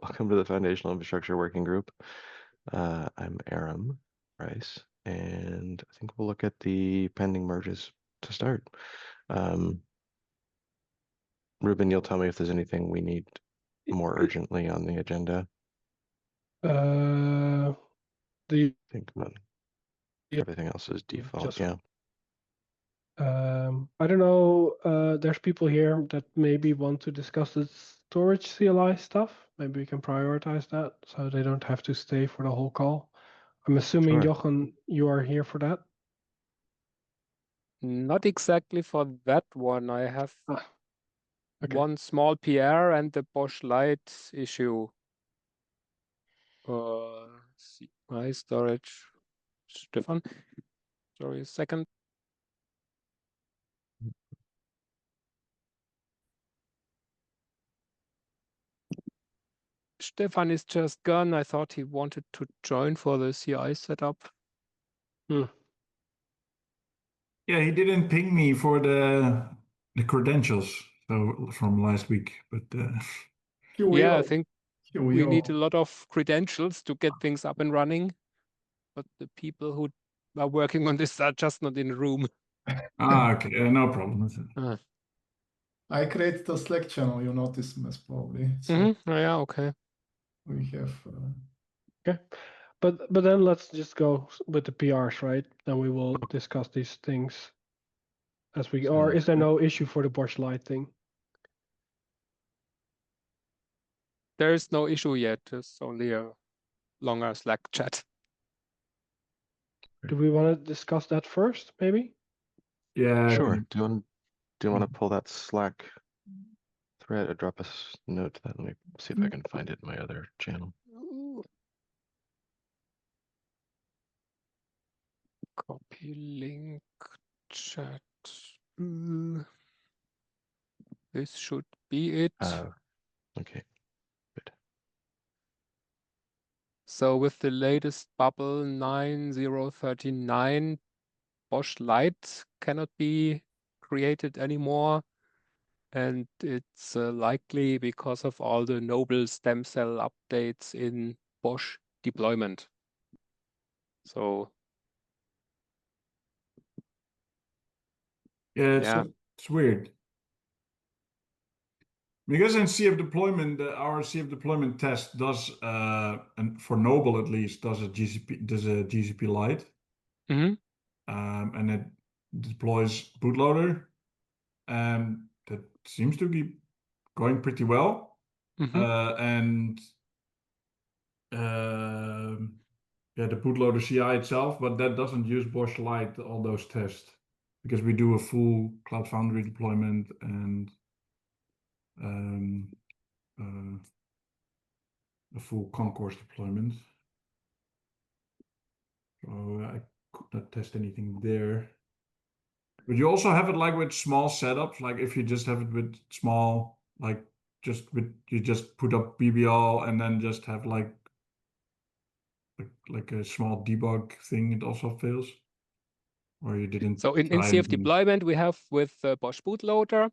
Welcome to the Foundational Infrastructure Working Group. I'm Aram Rice, and I think we'll look at the pending merges to start. Ruben, you'll tell me if there's anything we need more urgently on the agenda. The I think everything else is default, yeah. I don't know, there's people here that maybe want to discuss the storage CLI stuff. Maybe we can prioritize that so they don't have to stay for the whole call. I'm assuming, Sure. Jochen, you are here for that? Not exactly for that one. I have Okay. one small PR and the Bosch Light issue. CLI storage. Stefan, sorry, a second. Stefan is just gone. I thought he wanted to join for the CI setup. Yeah, he didn't ping me for the credentials from last week, but yeah, I think we need a lot of credentials to get things up and running, but the people who are working on this are just not in the room. okay, no problem. I created a Slack channel, you noticed most probably. So Yeah, okay. we have. Okay. But then let's just go with the PRs, right? Then we will discuss these things as we. Or is there no issue for the Bosch Light thing? There is no issue yet. It's only a longer Slack chat. Do we want to discuss that first, maybe? Yeah. Sure. Do you want to pull that Slack thread or drop us a note to that? Let me see if I can find it in my other channel. Copy link chat. This should be it. Okay, good. So with the latest bubble 9039, Bosch Light cannot be created anymore. And it's likely because of all the noble stem cell updates in Bosch deployment. So yeah, it's weird. Because in CF deployment, our CF deployment test does, and for Noble at least, does a GCP Lite, and it deploys bootloader, and that seems to be going pretty well. And yeah, the bootloader CI itself, but that doesn't use Bosch Lite, all those tests, because we do a full Cloud Foundry deployment and a full concourse deployment. So I could not test anything there. But you also have it like with small setups, like if you just have it with small, like you just put up BBL and then just have like a small debug thing, it also fails. Or you didn't. So in CF deployment, we have with Bosch bootloader,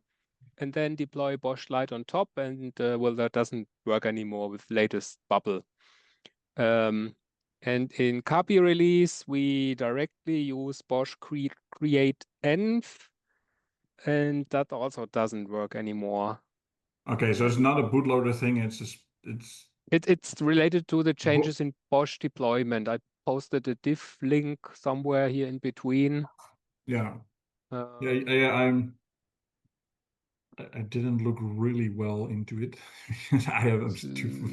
and then deploy Bosch Lite on top, and well, that doesn't work anymore with latest bubble. And in copy release, we directly use Bosch create env, and that also doesn't work anymore. Okay, so it's not a bootloader thing. It's just it's related to the changes in Bosch deployment. I posted a diff link somewhere here in between. Yeah. I didn't look really well into it. I'm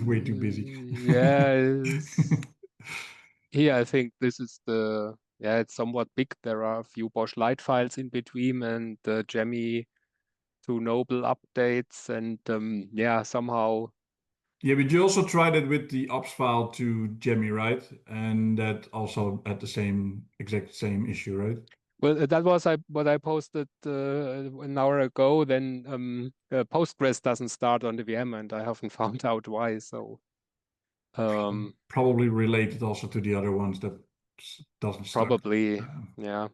way too busy. Yeah. Here, I think this is it's somewhat big. There are a few Bosch Lite files in between and the Gemmy to Noble updates, and somehow. Yeah, but you also tried it with the ops file to Gemmy, right? And that also had the exact same issue, right? Well, that was what I posted an hour ago. Then Postgres doesn't start on the VM, and I haven't found out why. So probably related also to the other ones that doesn't start. Probably, yeah.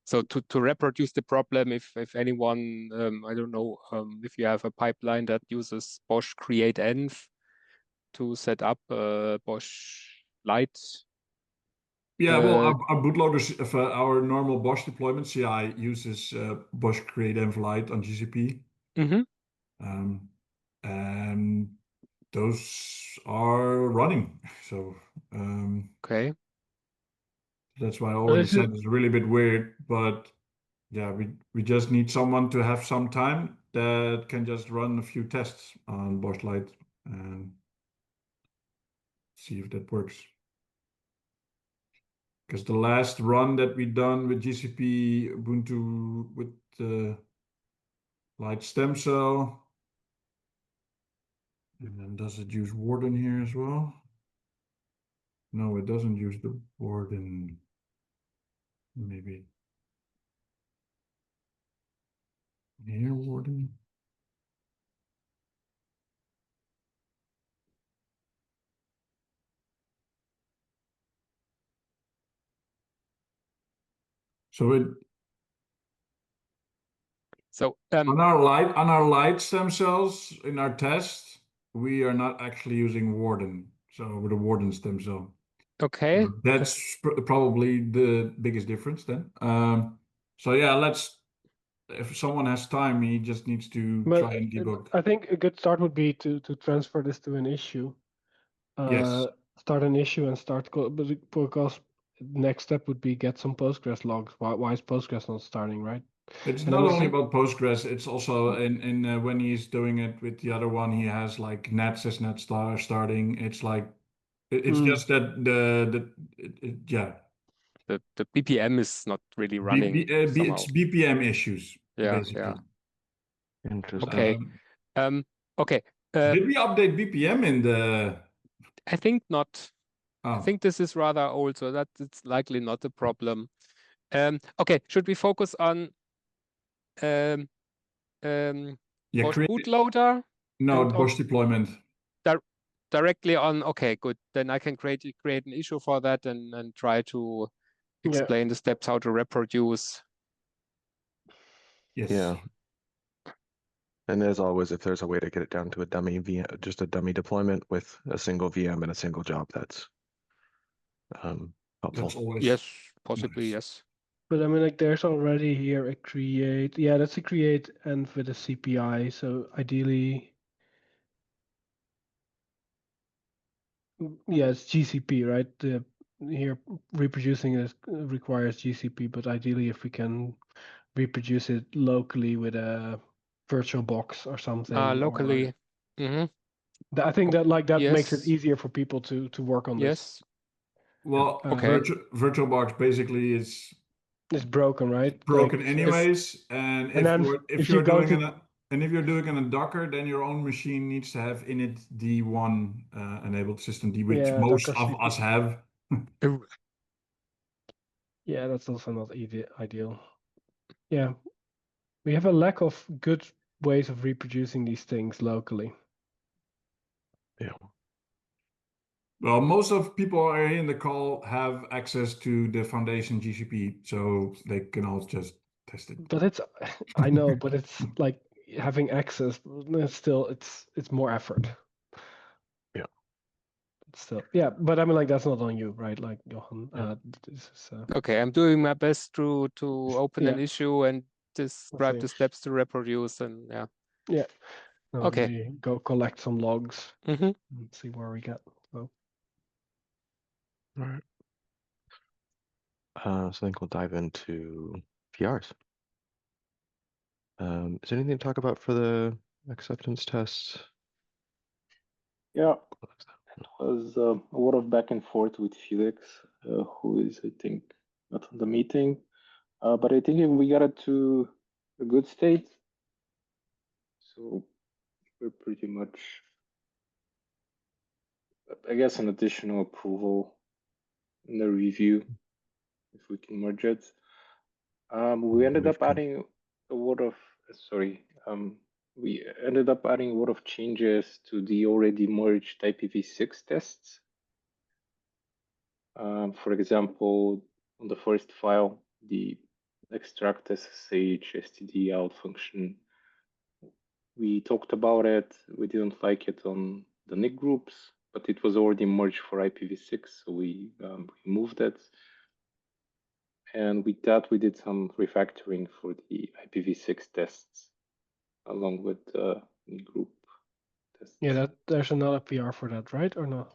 So to reproduce the problem, if anyone, I don't know, if you have a pipeline that uses Bosch create env to set up Bosch Lite. Yeah, well, our bootloaders, for our normal Bosch deployment, CI uses Bosch create env Lite on GCP. And those are running. So okay. That's why I already said it's really a bit weird, but yeah, we just need someone to have some time that can just run a few tests on Bosch Lite and see if that works. Because the last run that we done with GCP Ubuntu with the Lite stem cell, and then does it use Warden here as well? No, it doesn't use the Warden. Maybe here Warden. So on our Lite stem cells in our test, we are not actually using Warden. So with a Warden stem cell. Okay. That's probably the biggest difference then. So yeah, if someone has time, he just needs to try and debug. I think a good start would be to transfer this to an issue. Yes. Start an issue and start because next step would be get some Postgres logs. Why is Postgres not starting, right? It's not only about Postgres, it's also in when he's doing it with the other one, he has like Ned says Ned starting. It's like it's just that yeah. The BPM is not really running. It's BPM issues, yeah, basically. Yeah. Interesting. Okay. Okay. Did we update BPM in the? I think not. Oh. I think this is rather old, so that it's likely not a problem. Okay, should we focus on Bosch bootloader? No, Bosch deployment. Directly on. Okay, good. Then I can create an issue for that and try to explain the steps how to reproduce. Yes. Yeah. And as always, if there's a way to get it down to a dummy VM, just a dummy deployment with a single VM and a single job, that's helpful. That's always yes, possibly nice. Yes. But I mean, like, there's already here a create. Yeah, that's a create and with a CPI. So ideally, yeah, it's GCP, right? Here reproducing it requires GCP, but ideally, if we can reproduce it locally with a virtual box or something, Locally. I think that makes it Yes. easier for people to work on this. Yes. Well, Okay. VirtualBox basically is it's broken, right? Broken anyways, and if you're doing in a Docker, then your own machine needs to have init D1 enabled system D, which most of us have. Yeah, that's also not ideal. Yeah, we have a lack of good ways of reproducing these things locally. Yeah. Well, most of people are in the call have access to the Foundation GCP, so they can all just test it. But I know, but it's like having access. It's more effort. Yeah. Still, yeah, but I mean, like, that's not on you, right? Like, Jochen. This is, Okay, I'm doing my best to open an issue and describe the steps to reproduce, and yeah. Yeah. Okay. We go collect some logs and see where we get. So. All right. So I think we'll dive into PRs. Is there anything to talk about for the acceptance tests? Yeah, it was a lot of back and forth with Felix, who is, I think, not on the meeting. But I think we got it to a good state. So we're pretty much, I guess, an additional approval in the review, if we can merge it. We ended up adding a lot of, we ended up adding a lot of changes to the already merged IPv6 tests. For example, on the first file, the extract SSH std out function. We talked about it. We didn't like it on the NIC groups, but it was already merged for IPv6, so we removed it. And with that, we did some refactoring for the IPv6 tests, along with the NIC group tests. Yeah, there's another PR for that, right, or no?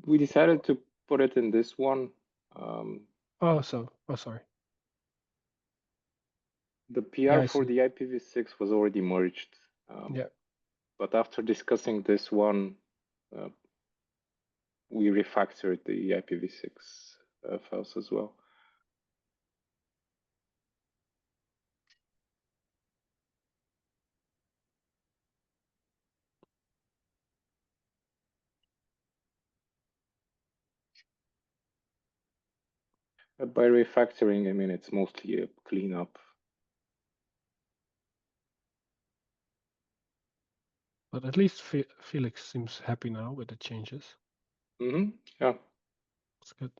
We decided to put it in this one. Sorry. The PR Yeah, for the IPv6 was already merged. Yeah. But after discussing this one, we refactored the IPv6 files as well. By refactoring, I mean it's mostly a cleanup. But at least Felix seems happy now with the changes. Mm-hmm. Yeah. That's good.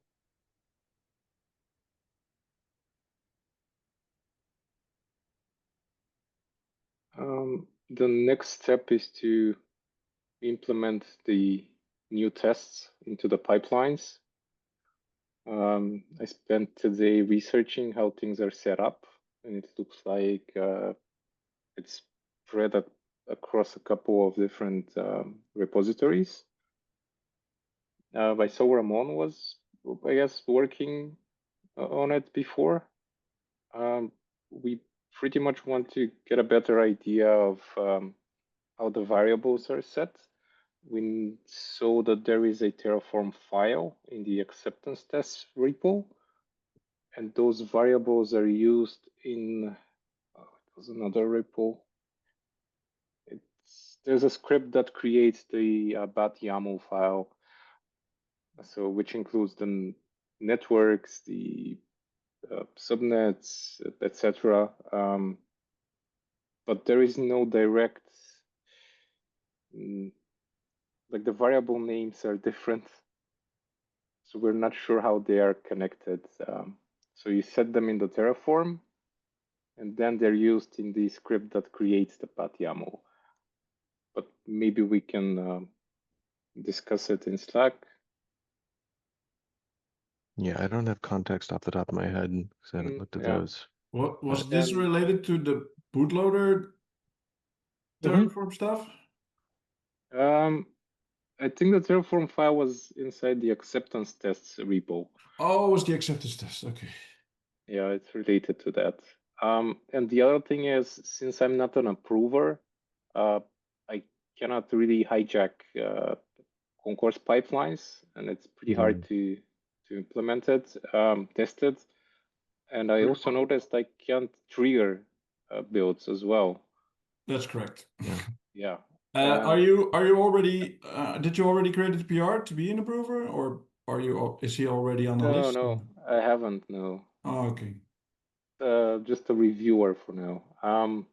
The next step is to implement the new tests into the pipelines. I spent today researching how things are set up, and it looks like it's spread across a couple of different repositories. I saw Ramon was, I guess, working on it before. We pretty much want to get a better idea of how the variables are set. We saw that there is a Terraform file in the acceptance test repo, and those variables are used in, it was another repo. There's a script that creates the bat YAML file, so which includes the networks, the subnets, etc. But there is no direct, like the variable names are different, so we're not sure how they are connected. So you set them in the Terraform, and then they're used in the script that creates the bat YAML. But maybe we can discuss it in Slack. Yeah, I don't have context off the top of my head because I haven't looked at those. What was this related to the bootloader Terraform stuff? I think the Terraform file was inside the acceptance tests repo. Oh, it was the acceptance test. Okay. Yeah, it's related to that. And the other thing is, since I'm not an approver, I cannot really hijack concourse pipelines, and it's pretty hard to implement it, test it. And I also noticed I can't trigger builds as well. That's correct. Yeah. Are you already? Did you already create the PR to be an approver, or is he already on the list? No, I haven't. No. Oh, okay. Just a reviewer for now.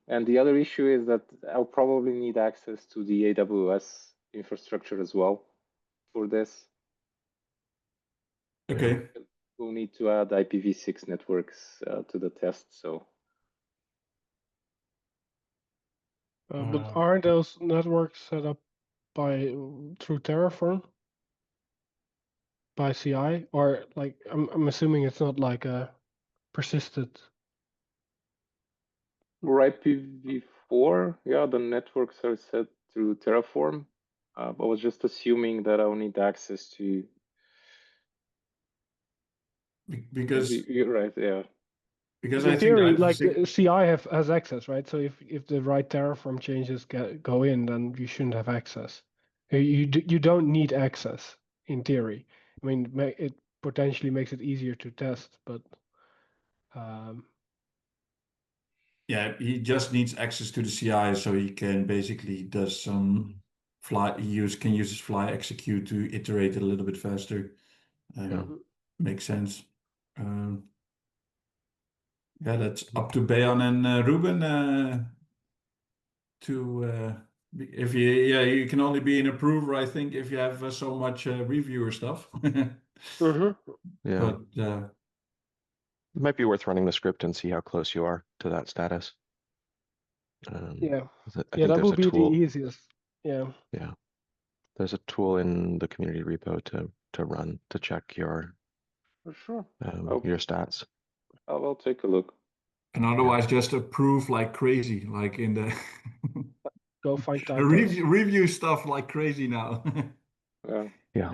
And the other issue is that I'll probably need access to the AWS infrastructure as well for this. Okay. We'll need to add IPv6 networks to the test. So. But aren't those networks set up through Terraform? By CI? Or like I'm assuming it's not like a persisted. For IPv4, yeah, the networks are set through Terraform. I was just assuming that I'll need access to. Because you're right, yeah. Because in I theory, think like the CI has access, right? So if the right Terraform changes go in, then you shouldn't have access. You don't need access in theory. I mean, it potentially makes it easier to test, but yeah, he just needs access to the CI, so he can basically does some can use his fly execute to iterate it a little bit faster. Makes sense. Yeah, that's up to Beyhan and Ruben to if you can only be an approver, I think, if you have so much reviewer stuff. Yeah. But It might be worth running the script and see how close you are to that status. Yeah, I yeah, think that there's would a be the tool. easiest. Yeah. Yeah, there's a tool in the community repo to run to check For sure. your stats. I'll take a look. And otherwise, just approve like crazy, like in the Go find the typos. review stuff like crazy now. Yeah. Yeah.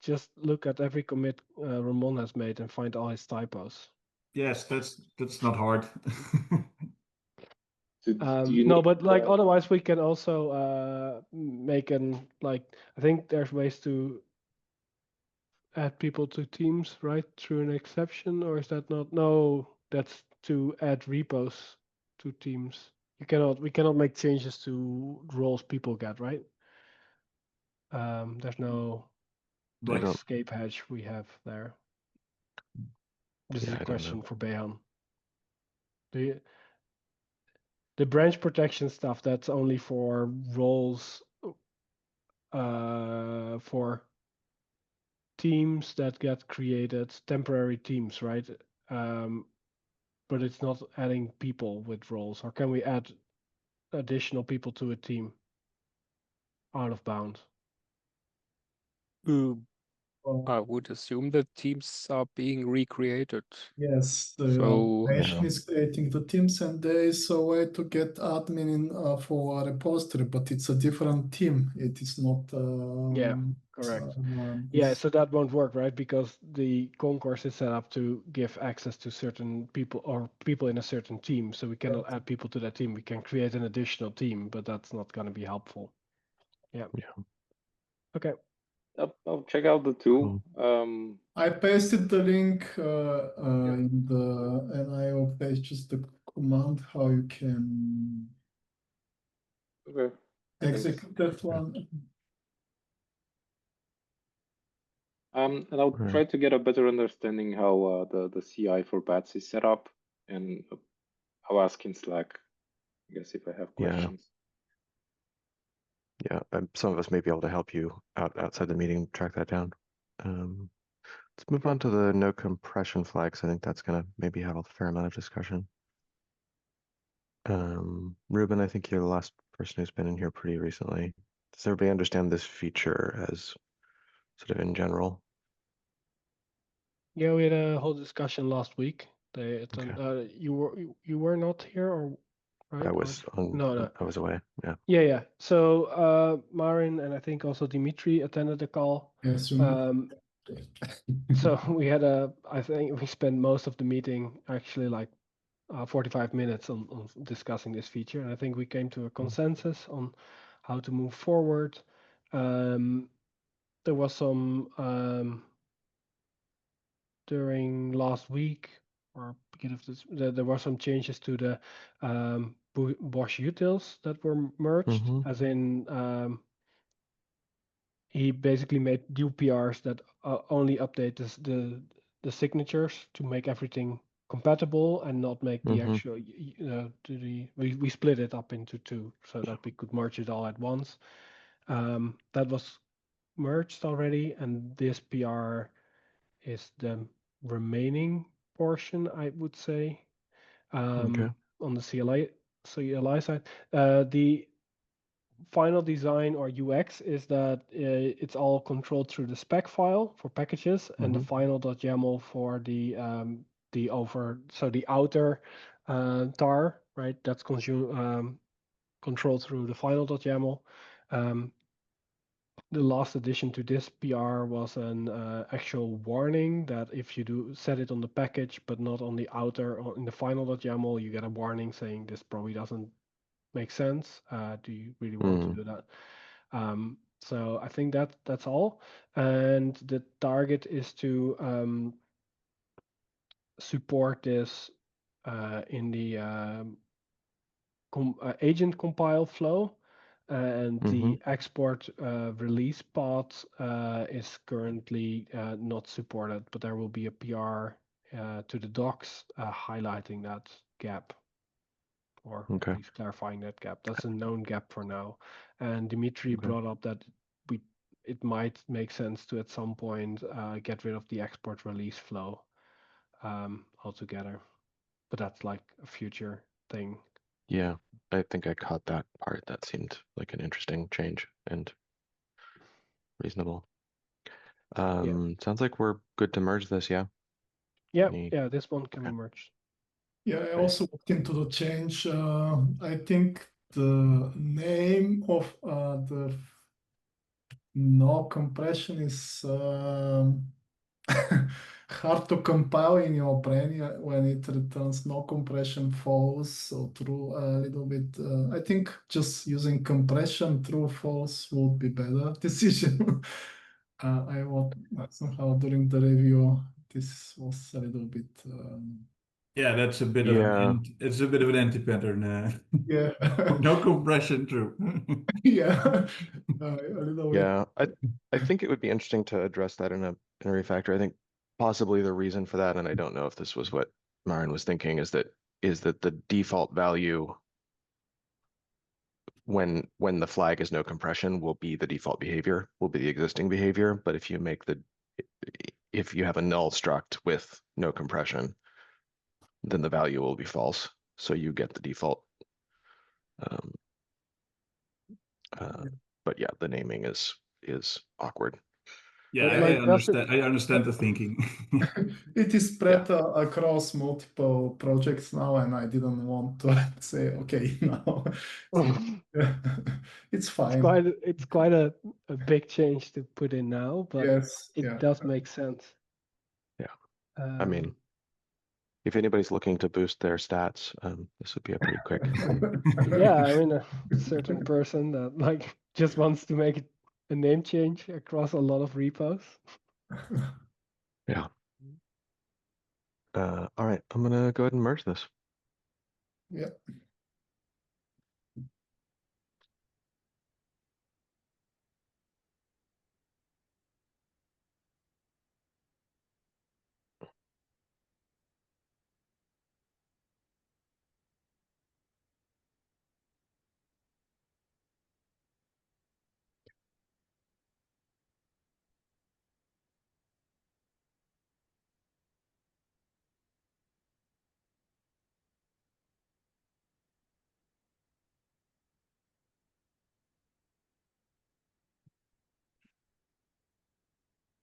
Just look at every commit Ramon has made and find all his typos. Yes, that's not hard. Do you No, need, but like otherwise we can also make an like I think there's ways to add people to teams, right? Through an exception, or is that not? No, that's to add repos to teams. We cannot make changes to roles people get, right? There's no like don't- escape hatch we have there. This is Yeah, a I don't question know. for Beyhan. The branch protection stuff, that's only for roles for teams that get created, temporary teams, right? But it's not adding people with roles. Or can we add additional people to a team out of bounds? I would assume that teams are being recreated. Yes, the So organization is creating the teams, and there is a way to get admin in for a repository, but it's a different team. It is not. Yeah, correct. This. Yeah, so that won't work, right? Because the concourse is set up to give access to certain people or people in a certain team. So we cannot add people to that team. We can create an additional team, but that's not going to be helpful. Yeah. Yeah. Okay. I'll check out the tool. I pasted the link in the NIO page, just the command how you can Okay. execute that one. And I'll try to get a better understanding how the CI for bats is set up, and I'll ask in Slack, I guess, if I have questions. Yeah, some of us may be able to help you outside the meeting track that down. Let's move on to the no compression flags. I think that's gonna maybe have a fair amount of discussion. Ruben, I think you're the last person who's been in here pretty recently. Does everybody understand this feature as sort of in general? Yeah, we had a whole discussion last week. Okay. You were not here, or right? I was No. I was away. Yeah. Yeah. So Marin and I think also Dimitri attended the call. Yes, So I think we spent most of the meeting actually like 45 minutes on discussing this feature, and I think we came to a consensus on how to move forward. There was some during last week or beginning of this, there were some changes to the Bosch utils that were merged, as in he basically made new PRs that only update the signatures to make everything compatible and not make the actual we split it up into two so that we could merge it all at once. That was merged already, and this PR is the remaining portion, I would say, on the CLI side. The final design or UX is that it's all controlled through the spec file for packages and the final.yaml for the outer tar, right? That's controlled through the final.yaml. The last addition to this PR was an actual warning that if you do set it on the package but not on the outer or in the final.yaml, you get a warning saying this probably doesn't make sense. Do you really want to do that? So I think that's all. And the target is to support this in the agent compile flow. And the export release path is currently not supported, but there will be a PR to the docs highlighting that gap, or at least clarifying that gap. That's a known gap for now. And Dimitri brought up that it might make sense to at some point get rid of the export release flow. altogether. But that's like a future thing. Yeah, I think I caught that part. That seemed like an interesting change and reasonable. Sounds like we're good to merge this, yeah? Yeah, Any- yeah, this one can be okay. merged. Yeah, I also looked into the change. I think the name of the no compression is hard to compile in your brain when it returns no compression false, so true a little bit. I think just using compression true false would be better decision. I want somehow during the review this was a little bit Yeah, that's a bit of Yeah. it's a bit of an anti-pattern. yeah. No compression, true. Yeah, a little bit. Yeah, I think it would be interesting to address that in a refactor. I think possibly the reason for that, and I don't know if this was what Maren was thinking, is that the default value when the flag is no compression will be the default behavior, will be the existing behavior. But if you make if you have a null struct with no compression, then the value will be false. So you get the default. But yeah, the naming is awkward. Yeah, But, like, does it- I understand the thinking. It is spread across multiple projects now, and I didn't want to say, okay, no, it's fine. It's quite a big change to put in now, but Yes, it yeah. does make sense. Yeah. I mean, if anybody's looking to boost their stats, this would be a pretty quick. yeah, I mean, a certain person that like just wants to make a name change across a lot of repos. Yeah. All right, I'm gonna go ahead and merge this. Yeah.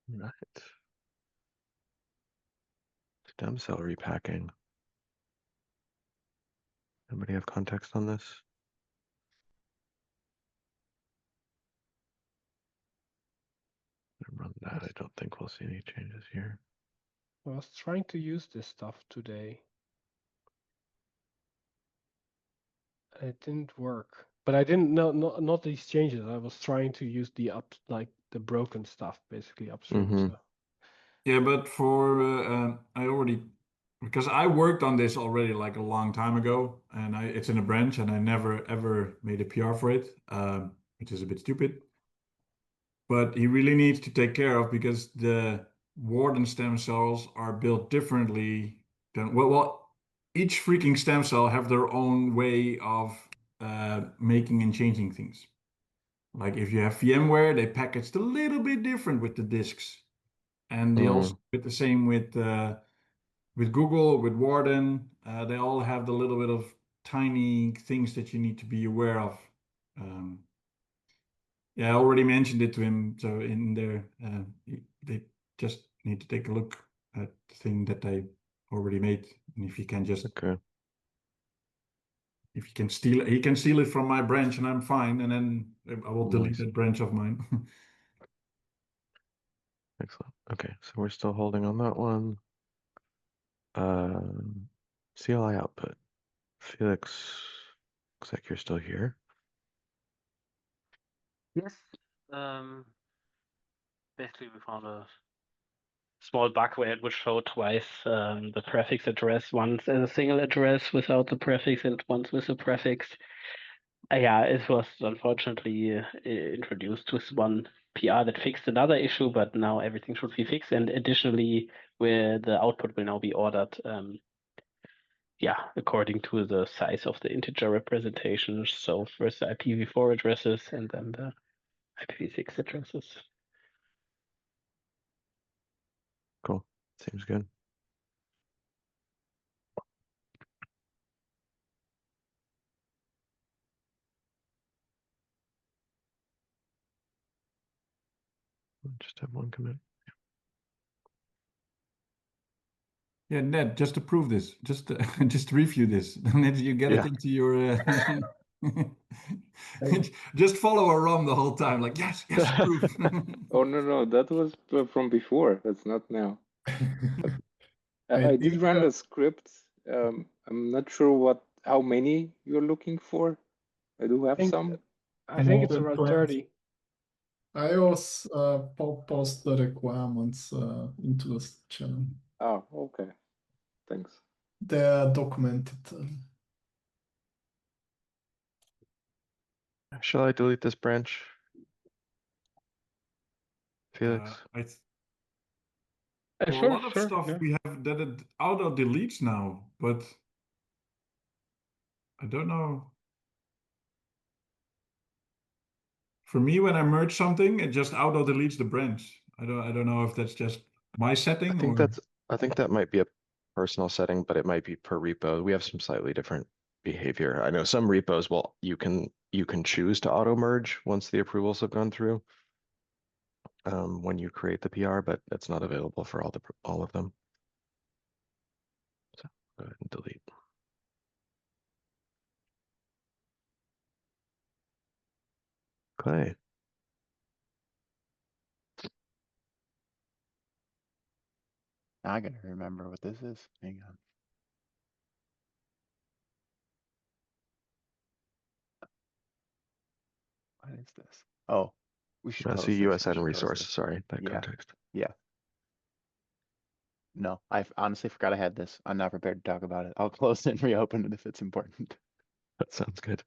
Right. Stem cell repacking. Anybody have context on this? Run that. I don't think we'll see any changes here. I was trying to use this stuff today. It didn't work, but I didn't know not these changes. I was trying to use the the broken stuff basically upstream. Mhm. So Yeah, but for I already because I worked on this already like a long time ago, and it's in a branch, and I never ever made a PR for it, which is a bit stupid. But he really needs to take care of because the warden stem cells are built differently than each freaking stem cell have their own way of making and changing things. Like if you have VMware, they packaged a little bit different with the disks. And they also did the same with Google, with Warden. They all have the little bit of tiny things that you need to be aware of. Yeah, I already mentioned it to him. So in there, they just need to take a look at the thing that they already made, and if you can just Okay. if you can steal it, he can steal it from my branch, and I'm fine. And then I will delete Nice. that branch of mine. Excellent. Okay, so we're still holding on that one. CLI output. Felix, looks like you're still here. Yes. Basically, we found a small bug where it would show twice the prefix address, once as a single address without the prefix and once with the prefix. Yeah, it was unfortunately introduced with one PR that fixed another issue, but now everything should be fixed. And additionally, where the output will now be ordered, yeah, according to the size of the integer representation. So first the IPv4 addresses and then the IPv6 addresses. Cool. Seems good. just have one commit. Yeah, Ned, just approve this. Just just review this. Then you get it into your. Just follow around the whole time, like yes, approve. Oh no, that was from before. That's not now. I did think, run the script. I'm not sure how many you're looking for. I do have some. I think it's More than around 20. 30. I also post the requirements into the channel. Oh, okay. Thanks. They are documented. Shall I delete this branch? Felix? For Sure, a lot of sure, stuff yeah. we have that it auto deletes now, but I don't know. For me, when I merge something, it just auto deletes the branch. I don't know if that's just my setting I think that might be a personal setting, but it might be per repo. We have some slightly different behavior. I know some repos, well, you can choose to auto merge once the approvals have gone through. When you create the PR, but that's not available for all of them. So go ahead and delete. Okay. Now I gotta remember what this is. Hang on. What is this? Oh, we should That's post a this. We USN should post resource. this. Sorry, that Yeah. context. Yeah. No, I honestly forgot I had this. I'm not prepared to talk about it. I'll close it and reopen it if it's important. That sounds good.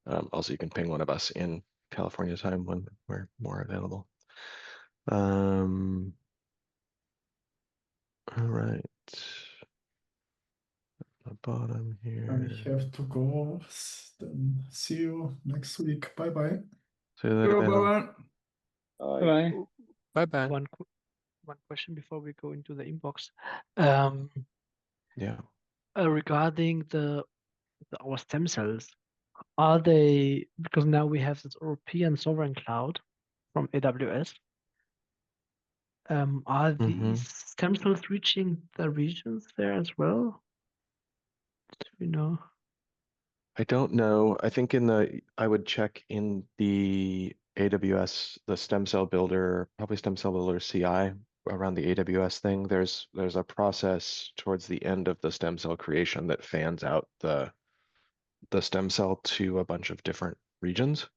Also, you can ping one of us in California time when we're more available. All right. The bottom here. I have to go. Then see you next week. Bye bye. See you later, Beyhan. Bye. Bye-bye. One question before we go into the inbox. Yeah. Regarding our stem cells, are they, because now we have this European sovereign cloud from AWS, are these stem cells reaching the regions there as well? Do we know? I don't know. I think I would check in the AWS, the stem cell builder, probably stem cell builder CI around the AWS thing. There's a process towards the end of the stem cell creation that fans out the stem cell to a bunch of different regions.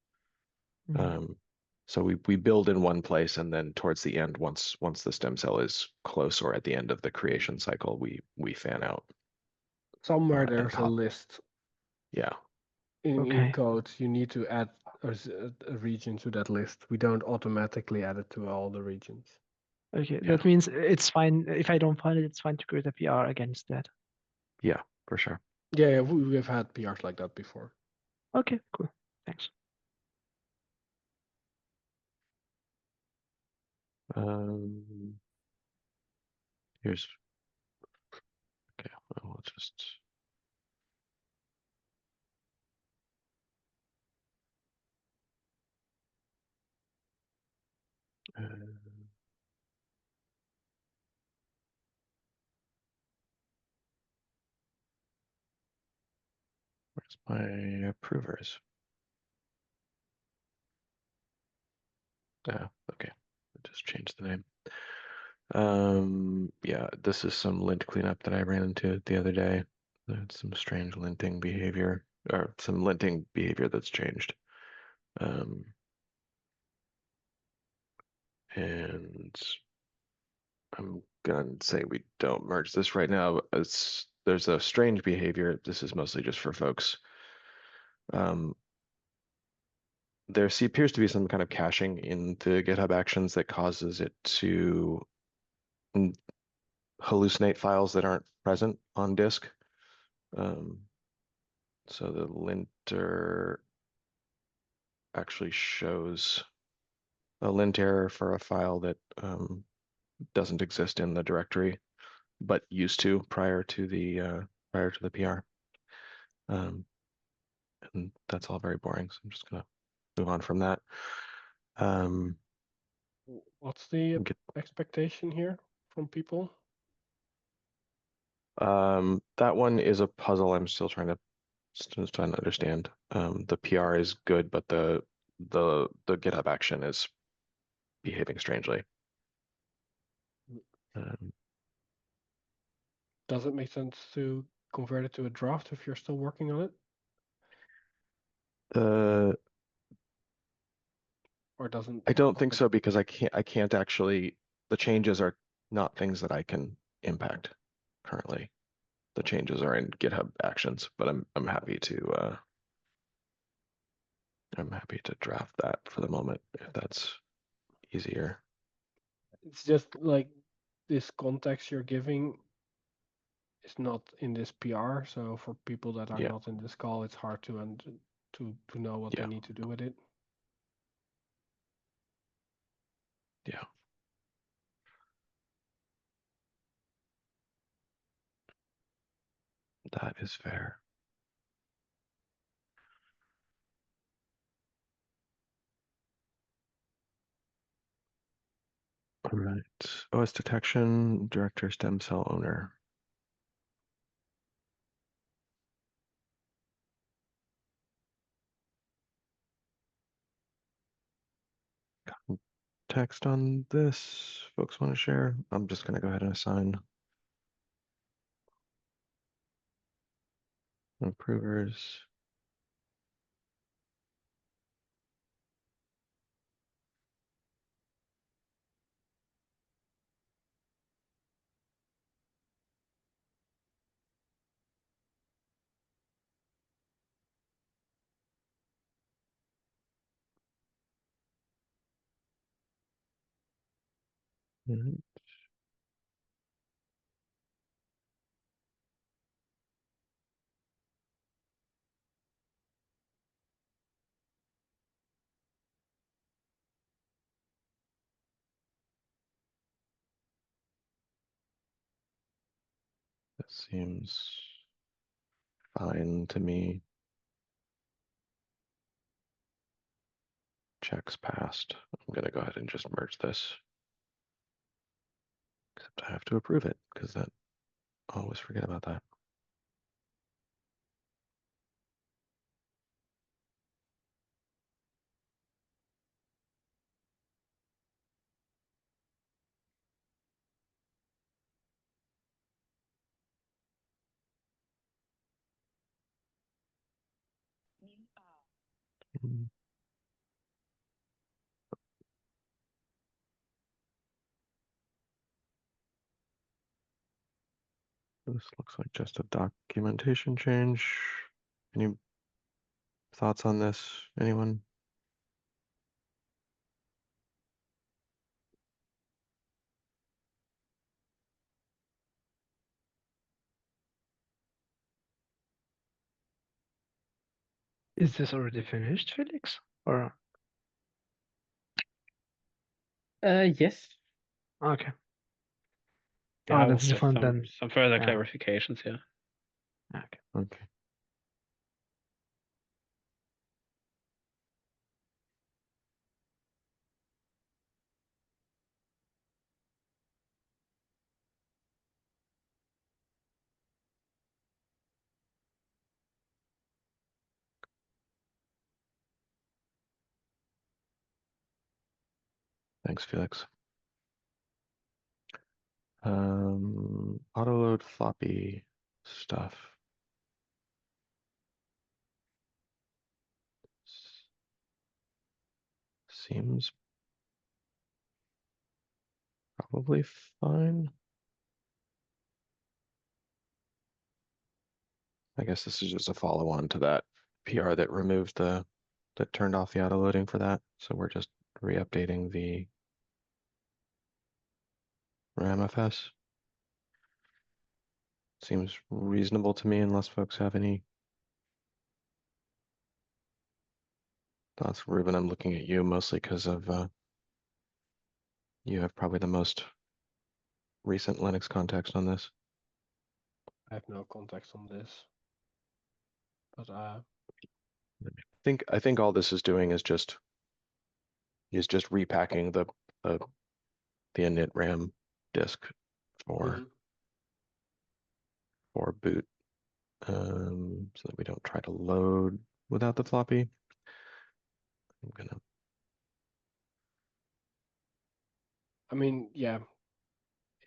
So we build in one place, and then towards the end, once the stem cell is close or at the end of the creation cycle, we fan out. Somewhere there's a list. Yeah. In code, you need to add a region to that list. We don't automatically add it to all the regions. Okay, that means it's fine. If I don't find it, it's fine to create a PR against that. Yeah, for sure. Yeah, we've had PRs like that before. Okay, cool. Thanks. Here's, okay, well, we'll just. Where's my approvers? Yeah, okay. I just changed the name. Yeah, this is some lint cleanup that I ran into the other day. There's some strange linting behavior, or some linting behavior that's changed. And I'm gonna say we don't merge this right now. There's a strange behavior. This is mostly just for folks. There appears to be some kind of caching in the GitHub Actions that causes it to hallucinate files that aren't present on disk. So the linter actually shows a lint error for a file that doesn't exist in the directory, but used to prior to the PR. And that's all very boring, so I'm just gonna move on from that. What's the Get- expectation here from people? That one is a puzzle. I'm still trying to understand. The PR is good, but the GitHub action is behaving strangely. Does it make sense to convert it to a draft if you're still working on it? Or doesn't? I don't think so, because I can't actually, the changes are not things that I can impact currently. The changes are in GitHub actions, but I'm happy to draft that for the moment if that's easier. It's just like this context you're giving is not in this PR. So for people that are Yeah. not in this call, it's hard to know what Yeah. they need to do with it. Yeah. That is fair. All right. OS detection, director, stem cell owner. Text on this, folks want to share? I'm just going to go ahead and assign approvers. All right. That seems fine to me. Checks passed. I'm going to go ahead and just merge this. Except I have to approve it, because I always forget about that. This looks like just a documentation change. Any thoughts on this? Anyone? Is this already finished, Felix? Or Yes. okay. Yeah, Oh, that's just different than some further yeah. clarifications here. Okay. Okay. Thanks, Felix. Autoload floppy stuff. Seems probably fine. I guess this is just a follow-on to that PR that removed that turned off the autoloading for that. So we're just re-updating the RAMFS. Seems reasonable to me, unless folks have any thoughts. Ruben, I'm looking at you mostly because of you have probably the most recent Linux context on this. I have no context on this, but I think all this is doing is just repacking the the init RAM disk for boot, so that we don't try to load without the floppy. I'm gonna. I mean, yeah.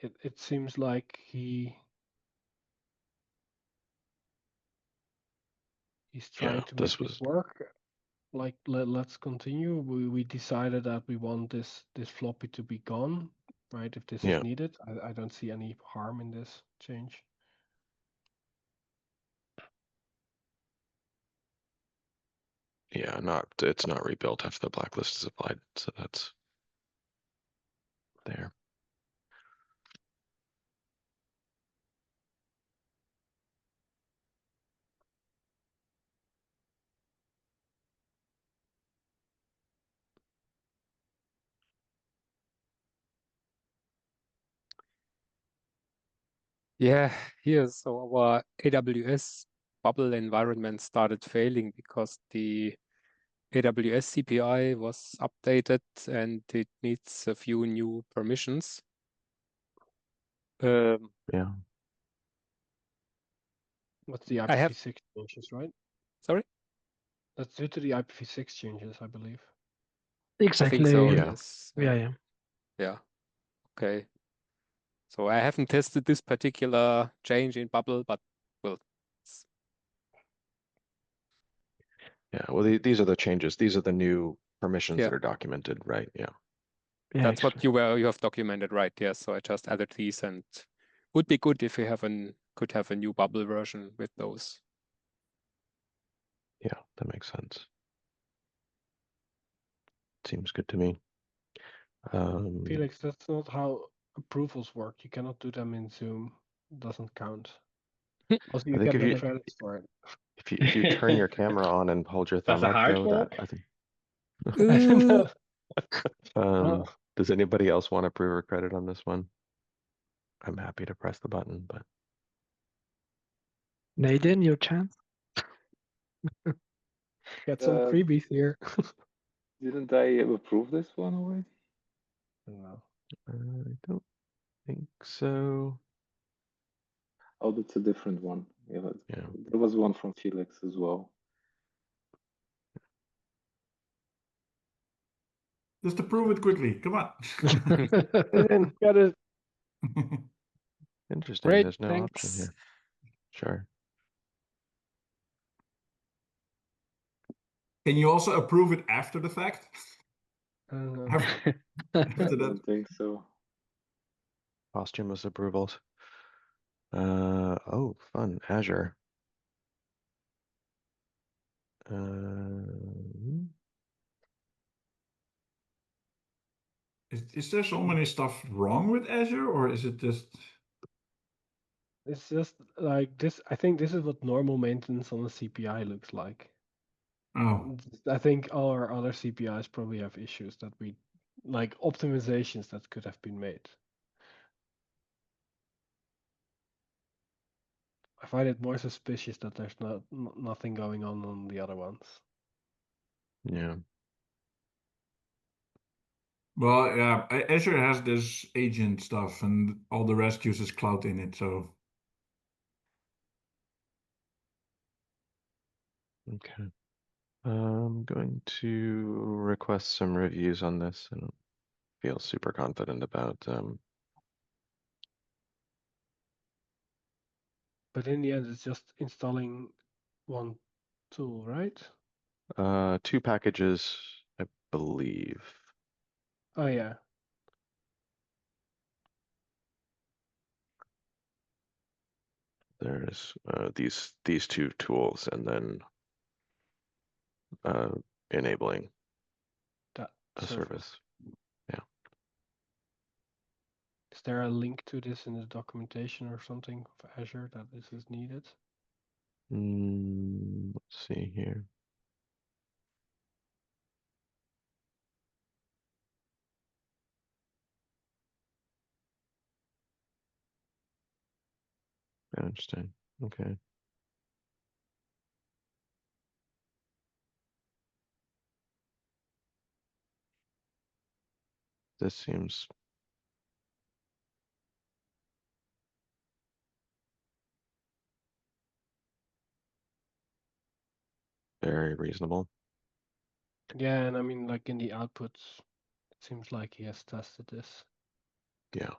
It seems like he's trying to make this work. Like let's continue. We decided that we want this floppy to be gone, right? If this is needed, I don't see any harm in this change. Yeah, it's not rebuilt after the blacklist is applied, so that's there. Yeah, here, so our AWS bubble environment started failing because the AWS CPI was updated and it needs a few new permissions. Yeah. What's the IPv6 changes, right? Sorry? That's due to the IPv6 changes, I believe. Exactly. I think so, Yeah. yes. Yeah. Okay. So I haven't tested this particular change in bubble, but well. Yeah, well, these are the changes. These are the new permissions that are documented, right? Yeah. That's what you have documented, right? Yes. So I just added these, and would be good if you could have a new bubble version with those. Yeah, that makes sense. Seems good to me. Felix, that's not how approvals work. You cannot do them in Zoom. It doesn't count. Also, you get no credits for it. If you turn your camera on and hold your thumb up, though, I think. Does anybody else want to approve or credit on this one? I'm happy to press the button, but Nadine, your chance. Get some freebies here. Didn't I approve this one already? No. I don't think so. Oh, that's a different one. Yeah, Yeah. There was one from Felix as well. Just approve it quickly. Come on. Got it. Interesting. Great, There's no option here. Sure. Can you also approve it after the fact? After I that? don't think so. Posthumous approvals. Oh, fun. Azure. Is there so many stuff wrong with Azure, or is it just? It's just like this. I think this is what normal maintenance on a CPI looks like. Oh. I think our other CPIs probably have issues that we, like optimizations that could have been made. I find it more suspicious that there's nothing going on the other ones. Yeah. Well, yeah, Azure has this agent stuff, and all the rest uses cloud in it. So. Okay. I'm going to request some reviews on this. I don't feel super confident about. But in the end, it's just installing one tool, right? 2 packages, I believe. Oh yeah. There's these 2 tools, and then enabling That a service. Yeah. Is there a link to this in the documentation or something of Azure that this is needed? Let's see here. Interesting. Okay. This seems very reasonable. Yeah, and I mean, like in the outputs, it seems like he has tested this. Yeah.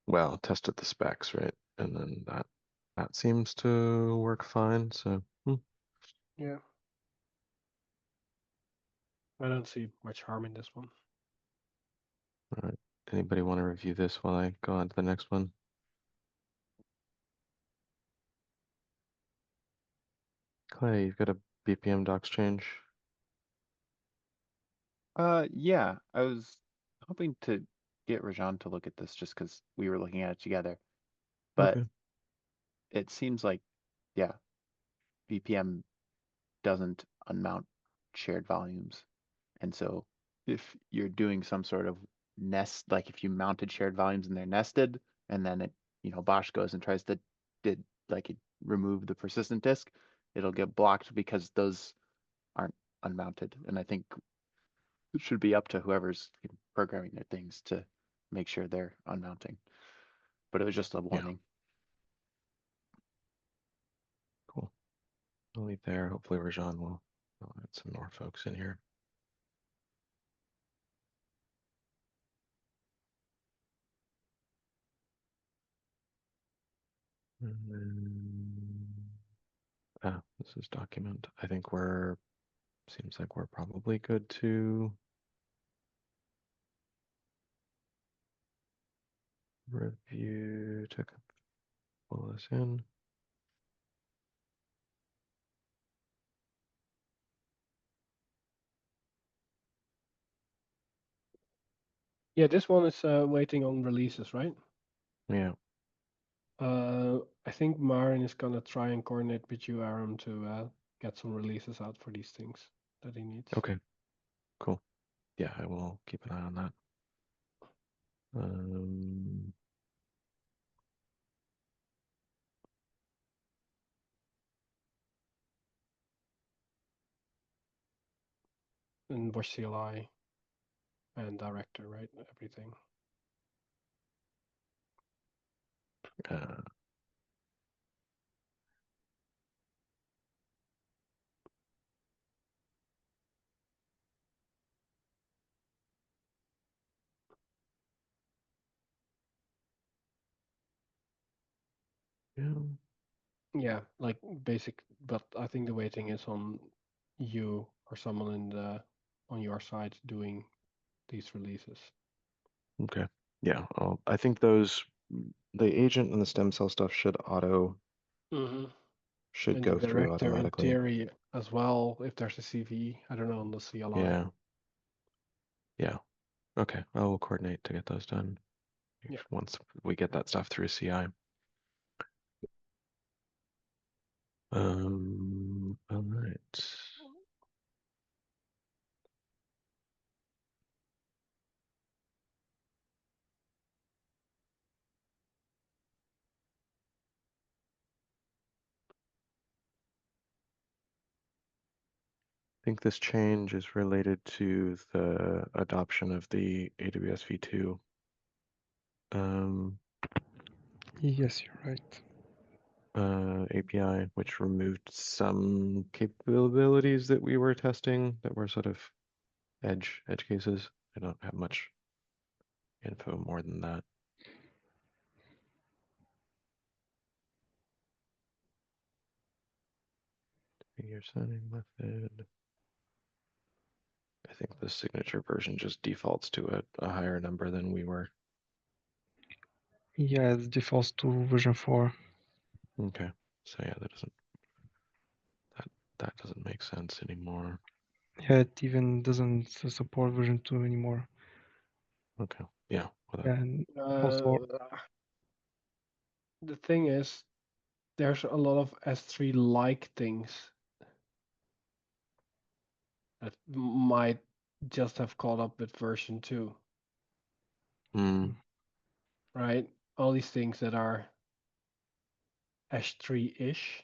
Well, tested the specs, right? And then that seems to work fine. So Yeah. I don't see much harm in this one. all right. Anybody want to review this while I go on to the next one? Clay, you've got a BPM docs change. Yeah, I was hoping to get Rajan to look at this just because we were looking at it together. But Okay. it seems like, yeah, BPM doesn't unmount shared volumes. And so if you're doing some sort of nest, like if you mounted shared volumes and they're nested, and then it, Bosch goes and tries to remove the persistent disk, it'll get blocked because those aren't unmounted. And I think it should be up to whoever's programming their things to make sure they're unmounting. But it was just a warning. Cool. I'll leave there. Hopefully Rajan will add some more folks in here. And then, this is document. I think seems like we're probably good to review to pull this in. Yeah, this one is waiting on releases, right? Yeah. I think Marin is gonna try and coordinate with you, Aaron, to get some releases out for these things that he needs. Okay. Cool. Yeah, I will keep an eye on that. And Bosch CLI and director, right? Everything. Yeah, like basic, but I think the waiting is on you or someone on your side doing these releases. Okay. Yeah. I think the agent and the stem cell stuff should should And go the through director in automatically. theory as well, if there's a CV, I don't know, on the CLI. Yeah. Yeah. Okay. I will coordinate to get those done. Yeah. Once we get that stuff through CI. All right. I think this change is related to the adoption of the AWS v2. Yes, you're right. API, which removed some capabilities that we were testing that were sort of edge cases. I don't have much info more than that. Your signing method. I think the signature version just defaults to a higher number than we were. Yeah, it defaults to version 4. Okay, so yeah, that doesn't make sense anymore. Yeah, it even doesn't support version 2 anymore. Okay, yeah. And also, the thing is, there's a lot of S3-like things that might just have caught up with version 2. Right? All these things that are S3-ish,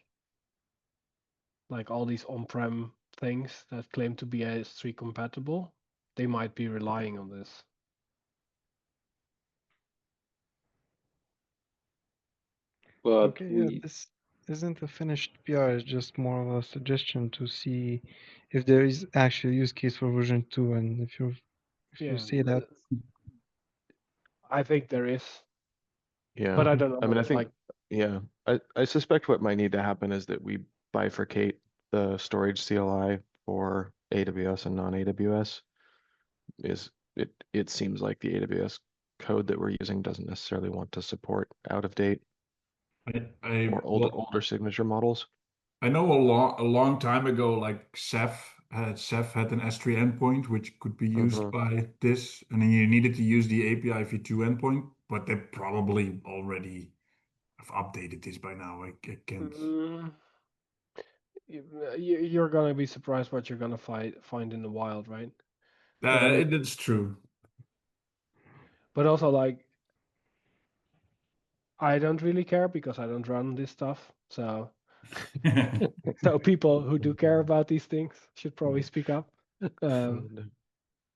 like all these on-prem things that claim to be S3 compatible, they might be relying on this. But okay, yeah, this isn't a finished PR, it's just more of a suggestion to see if there is actual use case for version 2, and if you see that. I think there is, Yeah. but I don't know. I mean, I It's think, like, yeah, I suspect what might need to happen is that we bifurcate the storage CLI for AWS and non-AWS. It seems like the AWS code that we're using doesn't necessarily want to support out of date or older signature models. I know a long time ago, like Ceph had an S3 endpoint which could be used by this, and then you needed to use the API v2 endpoint, but they probably already have updated this by now. I can't. You're gonna be surprised what you're gonna find in the wild, right? But It's true. But also, like, I don't really care because I don't run this stuff. So, so people who do care about these things should probably speak up,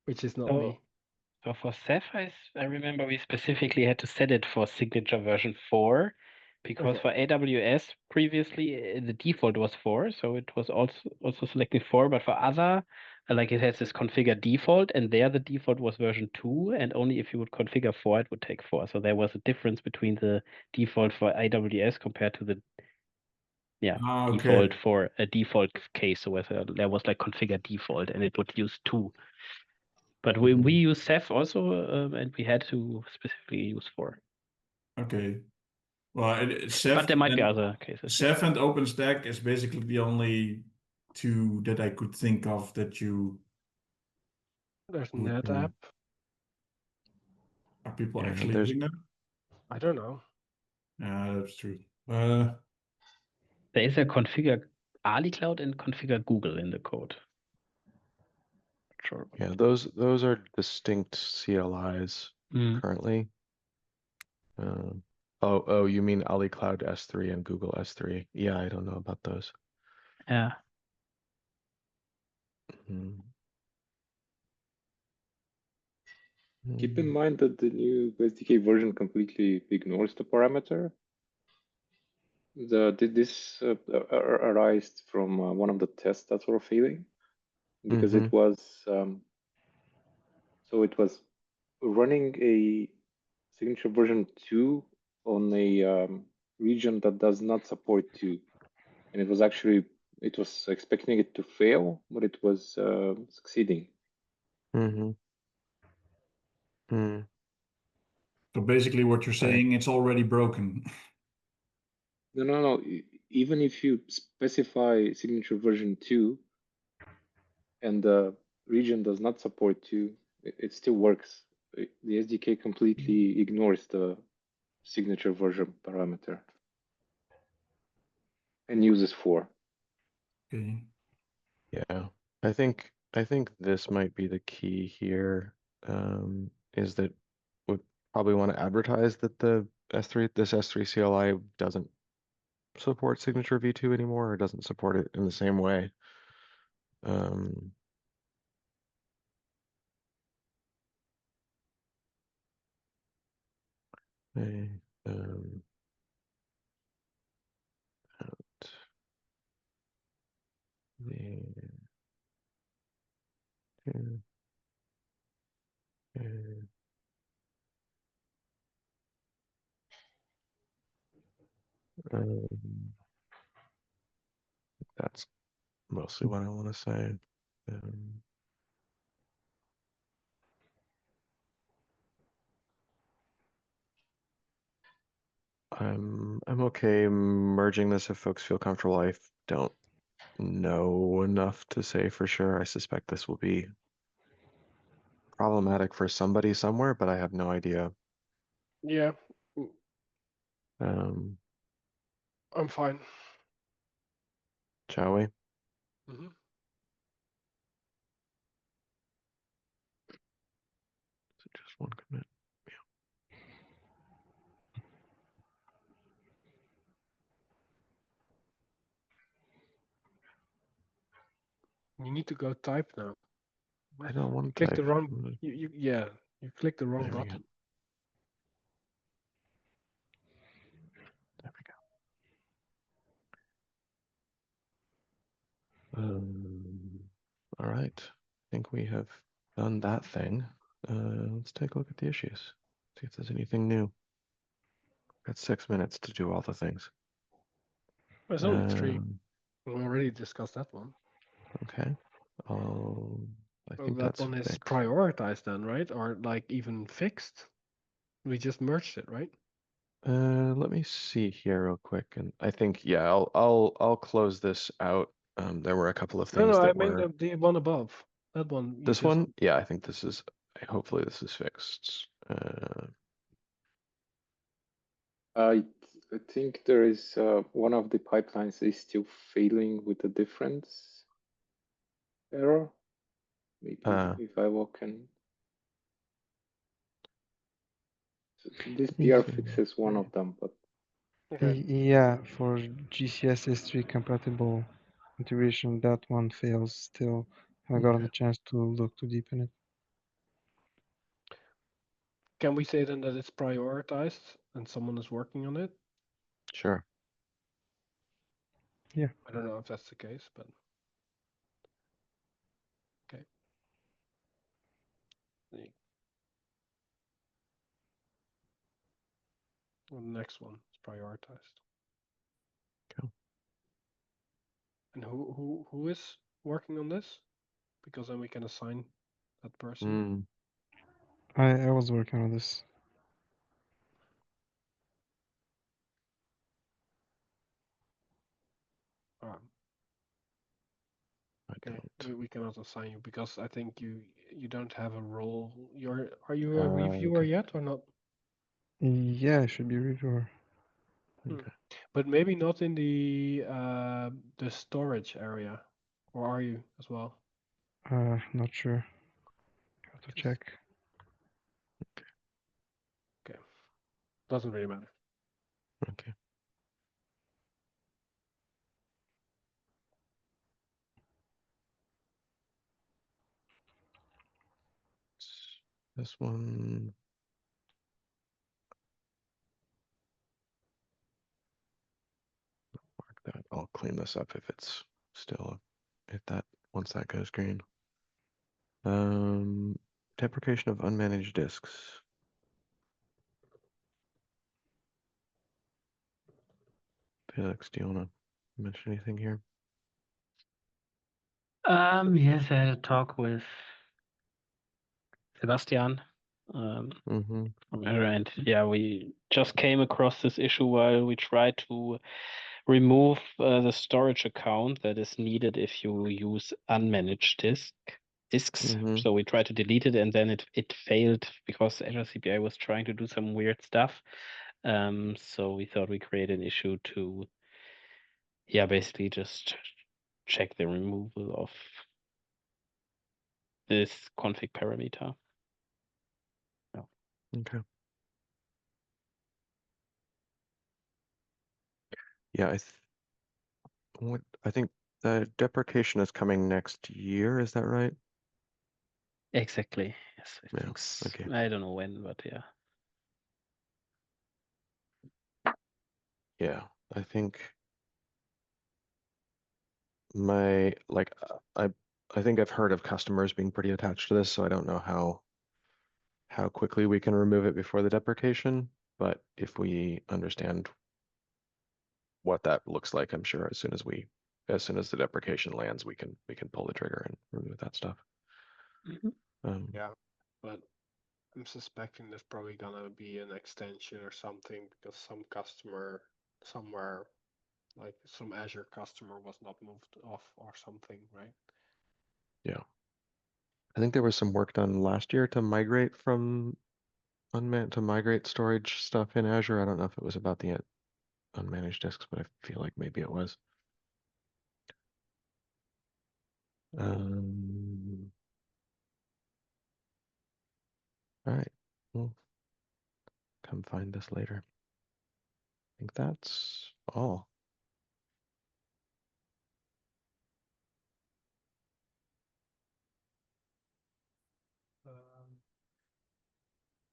which is not me. So for Ceph, I remember we specifically had to set it for signature version 4, because for AWS previously the default was 4, so it was also selected 4. But for other, like it has this configure default, and there the default was version 2, and only if you would configure 4, it would take 4. So there was a difference between the default for AWS compared to the default for a default case. So there was like configure default, and it would use 2. But we use Ceph also, and we had to specifically use 4. Okay. Well, Ceph, but there might be other cases. Ceph and OpenStack is basically the only two that I could think of that you. There's NetApp. Are people actually using them? I don't know. Yeah, that's true. There is a configure Ali Cloud and configure Google in the code. Sure. Yeah, those are distinct CLIs currently. Oh, you mean Ali Cloud S3 and Google S3? Yeah, I don't know about those. Yeah. Keep in mind that the new SDK version completely ignores the parameter. This arised from one of the tests that were failing, because it was it was running a signature version 2 on a region that does not support 2, and it was expecting it to fail, but it was succeeding. So basically what you're saying, it's already broken. No. Even if you specify signature version 2 and the region does not support 2, it still works. The SDK completely ignores the signature version parameter and uses 4. Okay. Yeah, I think this might be the key here, is that we probably want to advertise that this S3 CLI doesn't support signature v2 anymore, or doesn't support it in the same way. That's mostly what I want to say. I'm okay merging this if folks feel comfortable. I don't know enough to say for sure. I suspect this will be problematic for somebody somewhere, but I have no idea. Yeah. Um, I'm fine. Shall we? So just one commit. You need to go type now. I don't want to click type. the wrong. You clicked the wrong button. There we go. All right. I think we have done that thing. Let's take a look at the issues. See if there's anything new. Got 6 minutes to do all the things. There's only 3. Um, We already discussed that one. Okay. I think that that's one is fixed. prioritized then, right? Or like even fixed? We just merged it, right? Let me see here real quick, and I think yeah, I'll close this out. There were a couple of things No, I that mean were the one above. That one. this one. Yeah, I think this is. Hopefully, this is fixed. I think there is one of the pipelines is still failing with a difference error. Maybe Ivaylo can. So this PR fixes one of them, but Yeah, for GCS S3 compatible integration, that one fails still. Haven't gotten a chance to look too deep in it. Can we say then that it's prioritized and someone is working on it? Sure. Yeah. I don't know if that's the case, but okay. Well, the next one is prioritized. Cool. And who is working on this? Because then we can assign that person. I was working on this. Okay, we cannot assign you because I think you don't have a role. Are you a reviewer yet or not? Yeah, I should be reviewer. Okay. But maybe not in the storage area, or are you as well? Not sure. Have to check. Okay. Doesn't really matter. Okay. This one. Mark that. I'll clean this up if it's still once that goes green. Deprecation of unmanaged disks. Felix, do you want to mention anything here? Yes, I had a talk with Sebastian from Azure, and yeah, we just came across this issue while we tried to remove the storage account that is needed if you use unmanaged disks. So we tried to delete it, and then it failed because Azure CPI was trying to do some weird stuff. So we thought we create an issue to, yeah, basically just check the removal of this config parameter. Okay. Yeah, I think the deprecation is coming next year. Is that right? Exactly. Yes, I think. Okay. I don't know when, but yeah. Yeah, I think I think I've heard of customers being pretty attached to this, so I don't know how quickly we can remove it before the deprecation, but if we understand what that looks like, I'm sure as soon as the deprecation lands, we can pull the trigger and remove that stuff. Yeah, but I'm suspecting there's probably gonna be an extension or something because some customer somewhere, like some Azure customer, was not moved off or something, right? Yeah. I think there was some work done last year to migrate from migrate storage stuff in Azure. I don't know if it was about the unmanaged disks, but I feel like maybe it was. All right, we'll come find this later. I think that's all.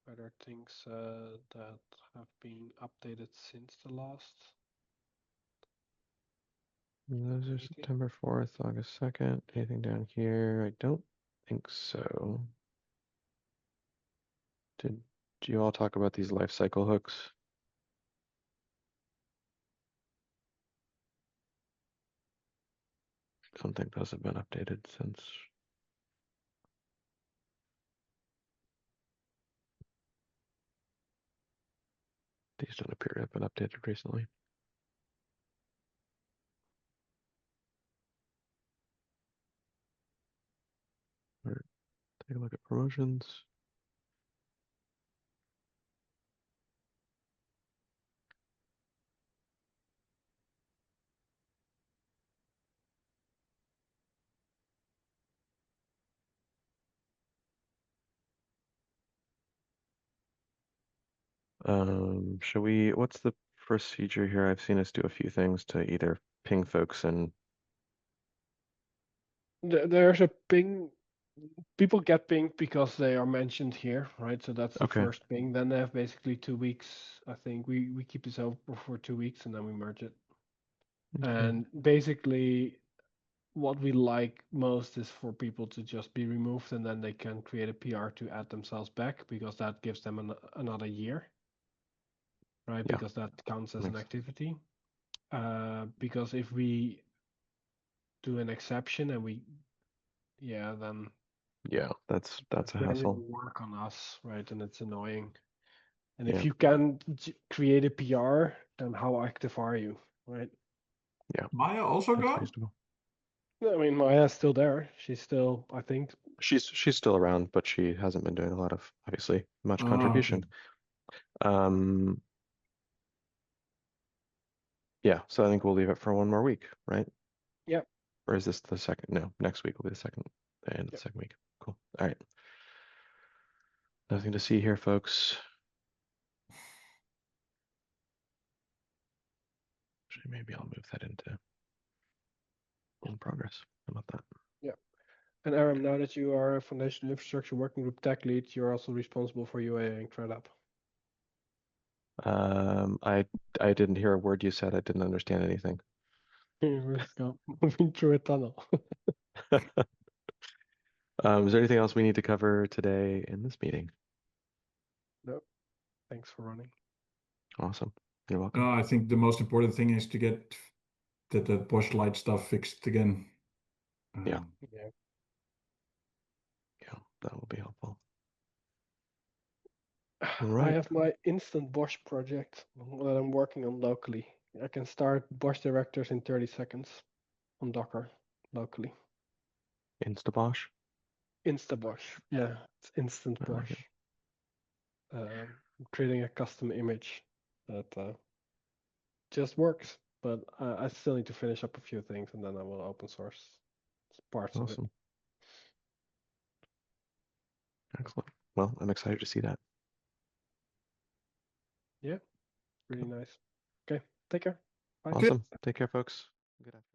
Are there things that have been updated since the last? Those are September 4th, August 2nd. Anything down here? I don't think so. Did you all talk about these life cycle hooks? I don't think those have been updated since. These don't appear to have been updated recently. All right, take a look at promotions. Should we, what's the procedure here? I've seen us do a few things to either ping folks and There's a ping. People get pinged because they are mentioned here, right? So that's the Okay. first ping. Then they have basically 2 weeks. I think we keep this open for 2 weeks and then we merge it. Okay. And basically, what we like most is for people to just be removed and then they can create a PR to add themselves back because that gives them another year, right? Yeah. Because that counts as an Makes- activity. Because if we do an exception and then Yeah, that's a very hassle. little work on us, right? And it's annoying. And Yeah. if you can create a PR, then how active are you, right? Maya also That's gone? reasonable. I mean, Maya's still there. She's still, I think. She's still around, but she hasn't been doing a lot of, obviously, much Oh, contribution. Yeah, so I think we'll leave it for one more week, right? Yep. Or is this the second? No, next week will be the second, the end of the second week. Cool. All right. Nothing to see here, folks. Actually, maybe I'll move that into in progress. How about that? Yeah. And Aram, now that you are a Foundation Infrastructure Working Group Tech Lead, you're also responsible for UAing ThreadUp. I didn't hear a word you said. I didn't understand anything. Moving through a tunnel. Is there anything else we need to cover today in this meeting? No, thanks for running. Awesome. You're welcome. I think the most important thing is to get the Bosch light stuff fixed again. Yeah. Yeah. Yeah, that will be helpful. I Right. have my instant Bosch project that I'm working on locally. I can start Bosch directors in 30 seconds on Docker locally. Instabosh. InstaBosch. Yeah, it's instant I like Bosch. I'm creating a custom image that just works, but I still need to finish up a few things and then I will open source parts of it. Awesome. Excellent. Well, I'm excited to see that. Yeah, really nice. Okay, take care. Bye. Awesome. Take care, folks. Good afternoon.